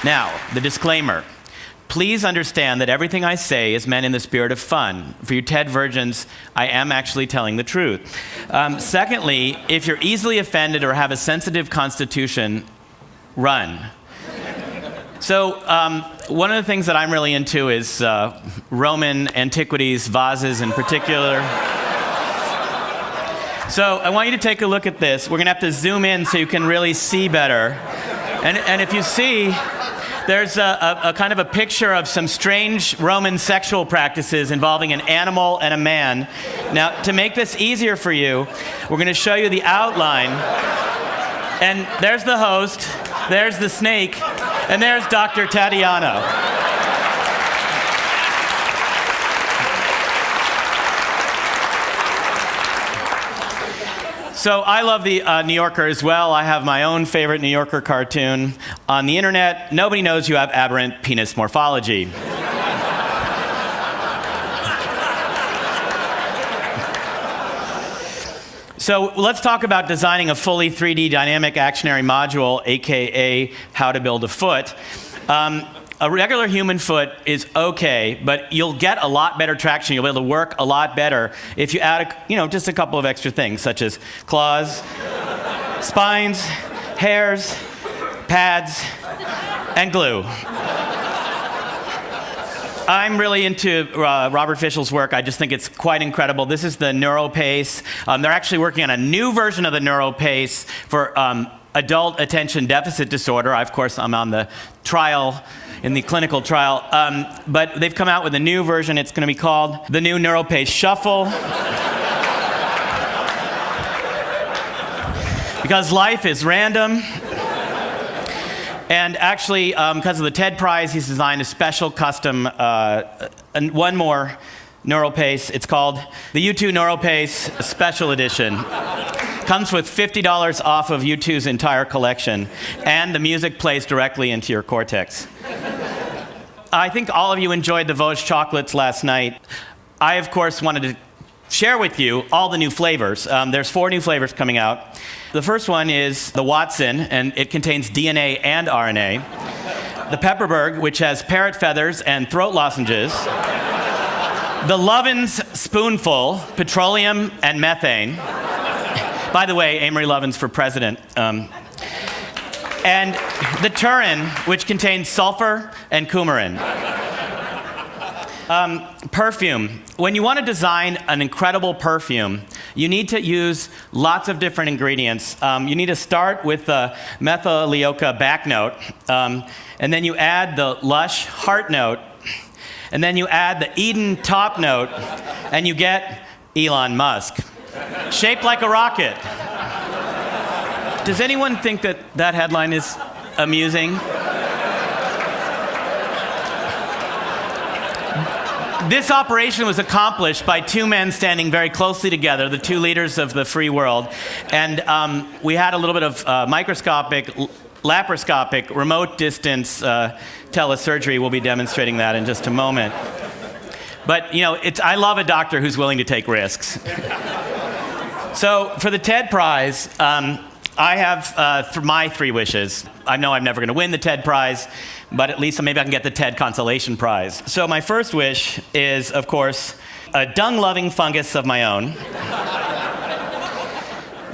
Now, the disclaimer. Please understand that everything I say is meant in the spirit of fun. For you TED virgins, I am actually telling the truth. Secondly, if you're easily offended or have a sensitive constitution, run. So one of the things that I'm really into is Roman antiquities, vases in particular. So I want you to take a look at this. We're going to have to zoom in so you can really see better. And if you see, there's a kind of a picture of some strange Roman sexual practices involving an animal and a man. Now, to make this easier for you, we're going to show you the outline. And there's the host, there's the snake, and there's Dr. Tatiano. So I love the New Yorker as well. I have my own favorite New Yorker cartoon. On the internet, nobody knows you have aberrant penis morphology. So let's talk about designing a fully 3D dynamic actionary module, aka how to build a foot. A regular human foot is okay, but you'll get a lot better traction. You'll be able to work a lot better if you add, just a couple of extra things, such as claws, spines, hairs, pads, and glue. I'm really into Robert Fischl's work. I just think it's quite incredible. This is the NeuroPace. They're actually working on a new version of the NeuroPace for adult attention deficit disorder. Of course, I'm on the trial, in the clinical trial, but they've come out with a new version. It's going to be called the new NeuroPace Shuffle. Because life is random. And actually, because of the TED Prize, he's designed a special custom, one more NeuroPace. It's called the U2 NeuroPace Special Edition. Comes with $50 off of U2's entire collection, and the music plays directly into your cortex. I think all of you enjoyed the Vosges chocolates last night. I, of course, wanted to share with you all the new flavors. There's 4 new flavors coming out. The first one is the Watson, and it contains DNA and RNA. The Pepperberg, which has parrot feathers and throat lozenges. The Lovin's Spoonful, petroleum and methane. By the way, Amory Lovin's for president. And the Turin, which contains sulfur and coumarin. Perfume. When you want to design an incredible perfume, you need to use lots of different ingredients. You need to start with the methylioca back note, and then you add the lush heart note, and then you add the Eden top note, and you get Elon Musk. Shaped like a rocket. Does anyone think that that headline is amusing? This operation was accomplished by 2 men standing very closely together, the 2 leaders of the free world. And we had a little bit of microscopic, laparoscopic, remote distance telesurgery. We'll be demonstrating that in just a moment. But, I love a doctor who's willing to take risks. So for the TED Prize, I have my 3 wishes. I know I'm never going to win the TED Prize, but at least maybe I can get the TED Consolation Prize. So my first wish is, of course, a dung-loving fungus of my own.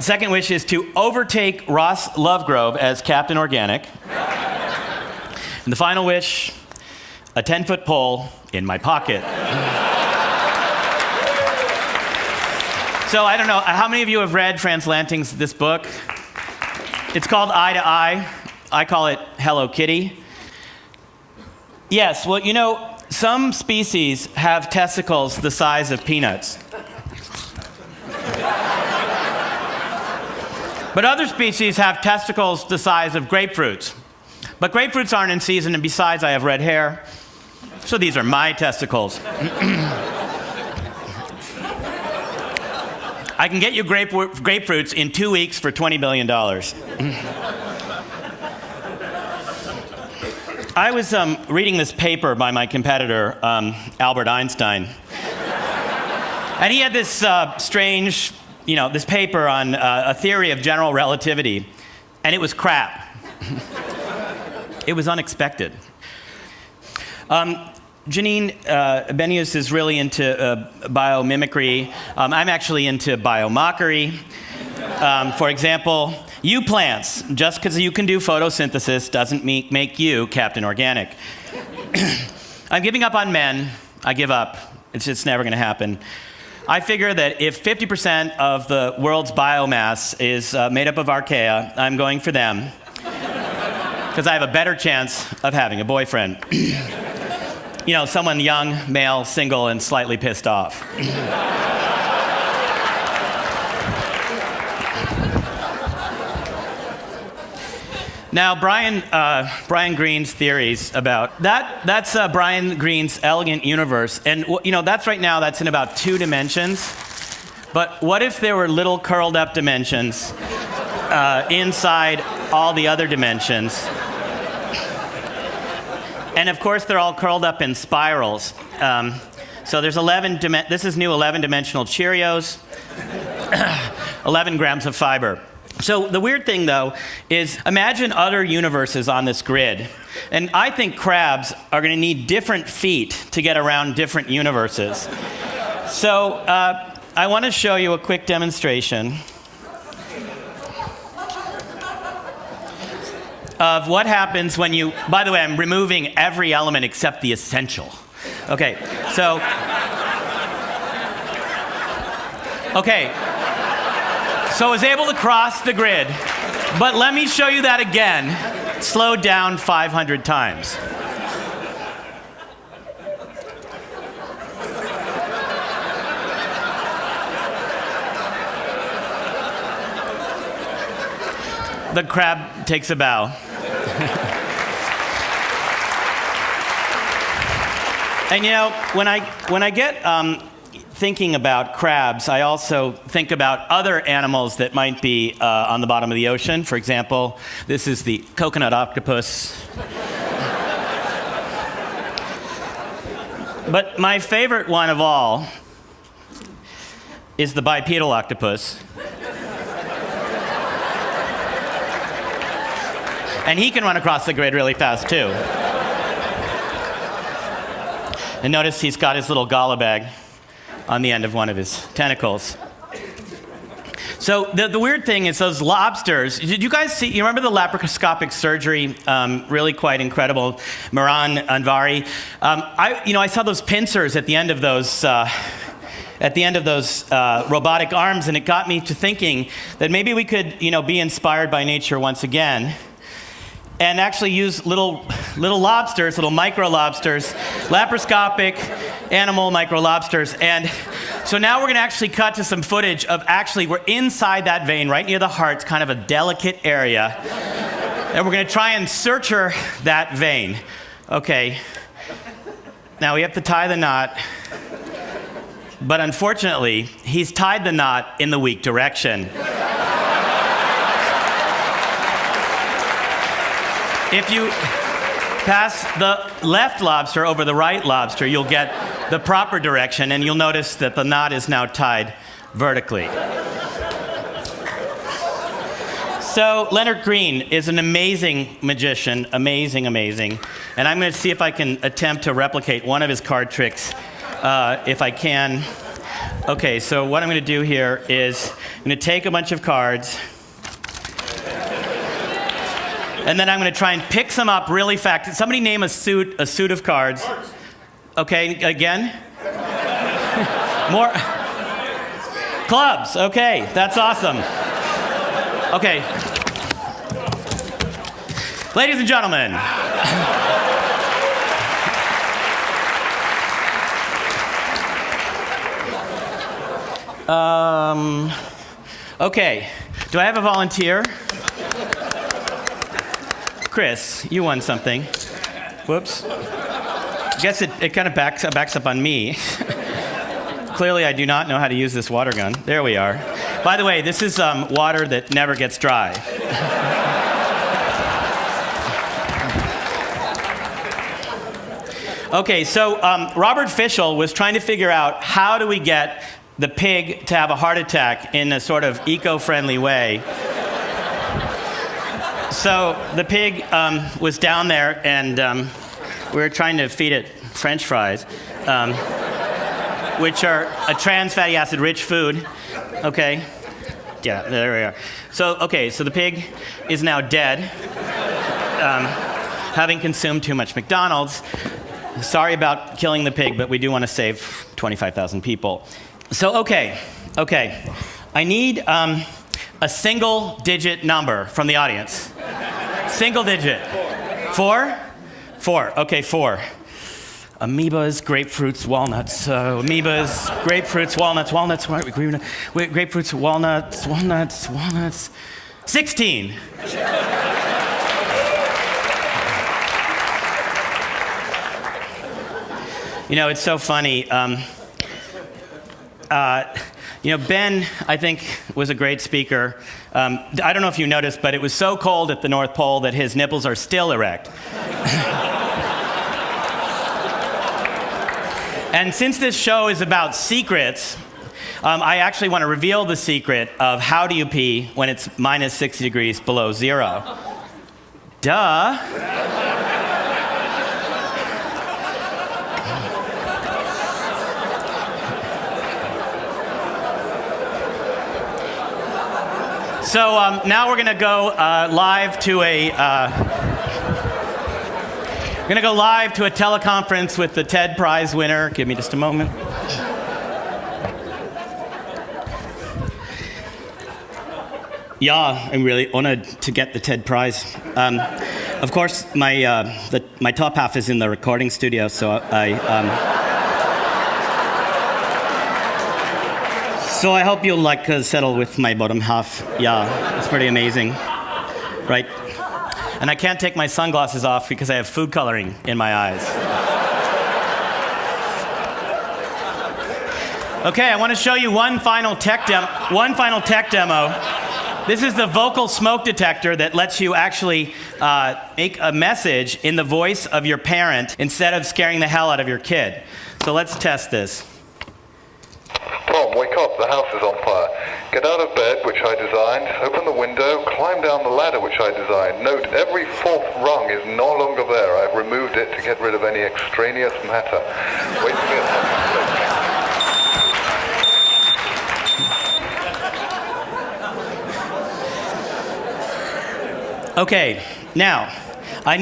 Second wish is to overtake Ross Lovegrove as Captain Organic. And the final wish, a 10-foot pole in my pocket. So I don't know, how many of you have read Franz Lanting's this book? It's called Eye to Eye. I call it Hello Kitty. Yes, well, some species have testicles the size of peanuts. But other species have testicles the size of grapefruits. But grapefruits aren't in season, and besides, I have red hair. So these are my testicles. I can get you grapefruits in 2 weeks for $20 billion. I was reading this paper by my competitor, Albert Einstein. And he had this strange, this paper on a theory of general relativity. And it was crap. It was unexpected. Janine Benius is really into biomimicry. I'm actually into biomockery. For example, you plants. Just because you can do photosynthesis doesn't make you Captain Organic. I'm giving up on men. I give up. It's just never going to happen. I figure that if 50% of the world's biomass is made up of archaea, I'm going for them. Because I have a better chance of having a boyfriend. Someone young, male, single, and slightly pissed off. Now, Brian Greene's theories about that's Brian Greene's elegant universe. And, that's right now, that's in about 2 dimensions. But what if there were little curled up dimensions inside all the other dimensions? And of course, they're all curled up in spirals. So there's this is new 11-dimensional Cheerios, 11 grams of fiber. So the weird thing, though, is imagine other universes on this grid. And I think crabs are going to need different feet to get around different universes. So I want to show you a quick demonstration of what happens when you, by the way, I'm removing every element except the essential. Okay, so I was able to cross the grid, but let me show you that again, slowed down 500 times. The crab takes a bow. And when I get thinking about crabs, I also think about other animals that might be on the bottom of the ocean. For example, this is the coconut octopus. But my favorite one of all is the bipedal octopus. And he can run across the grid really fast, too. And notice he's got his little gala bag on the end of one of his tentacles. So the weird thing is those lobsters, did you guys see, you remember the laparoscopic surgery, really quite incredible, Miran Anvari? I saw those pincers at the end of those robotic arms, and it got me to thinking that maybe we could, be inspired by nature once again and actually use little lobsters, little micro lobsters, laparoscopic animal micro lobsters. And so now we're going to actually cut to some footage of we're inside that vein right near the heart. It's kind of a delicate area. And we're going to try and suture that vein. Okay. Now we have to tie the knot. But unfortunately, he's tied the knot in the weak direction. If you pass the left lobster over the right lobster, you'll get the proper direction, and you'll notice that the knot is now tied vertically. So Leonard Green is an amazing magician, amazing. And I'm going to see if I can attempt to replicate one of his card tricks, if I can. Okay, so what I'm going to do here is I'm going to take a bunch of cards, and then I'm going to try and pick some up really fast. Somebody name a suit of cards. Okay, again? More? Clubs, okay, that's awesome. Okay. Ladies and gentlemen. Okay, do I have a volunteer? Chris, you won something. Whoops. I guess it kind of backs up on me. Clearly, I do not know how to use this water gun. There we are. By the way, this is water that never gets dry. Okay, so Robert Fischl was trying to figure out how do we get the pig to have a heart attack in a sort of eco-friendly way. So the pig was down there, and we were trying to feed it French fries, which are a trans fatty acid rich food. Okay, yeah, there we are. So the pig is now dead, having consumed too much McDonald's. Sorry about killing the pig, but we do want to save 25,000 people. So okay. I need a single-digit number from the audience. Single digit. 4? 4. Okay, 4. Amoebas, grapefruits, walnuts. Amoebas, grapefruits, grapefruits, walnuts. 16. You know, it's so funny. Ben, I think, was a great speaker. I don't know if you noticed, but it was so cold at the North Pole that his nipples are still erect. And since this show is about secrets, I actually want to reveal the secret of how do you pee when it's minus 60 degrees below zero. Duh. So now we're going to go live to a teleconference with the TED Prize winner. Give me just a moment. Yeah, I'm really honored to get the TED Prize. Of course, my top half is in the recording studio, so I hope you'll settle with my bottom half. Yeah, it's pretty amazing, right? And I can't take my sunglasses off because I have food coloring in my eyes. Okay, I want to show you one final tech demo. This is the vocal smoke detector that lets you actually make a message in the voice of your parent instead of scaring the hell out of your kid. So let's test this. Tom, wake up, the house is on fire. Get out of bed, which I designed, open the window, climb down the ladder, which I designed. Note, every fourth rung is no longer there. I've removed it to get rid of any extraneous matter. Wait for me at the Okay, now, I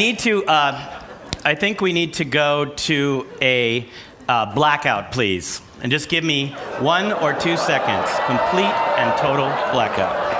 think we need to go to a blackout, please. And just give me 1 or 2 seconds. Complete and total blackout.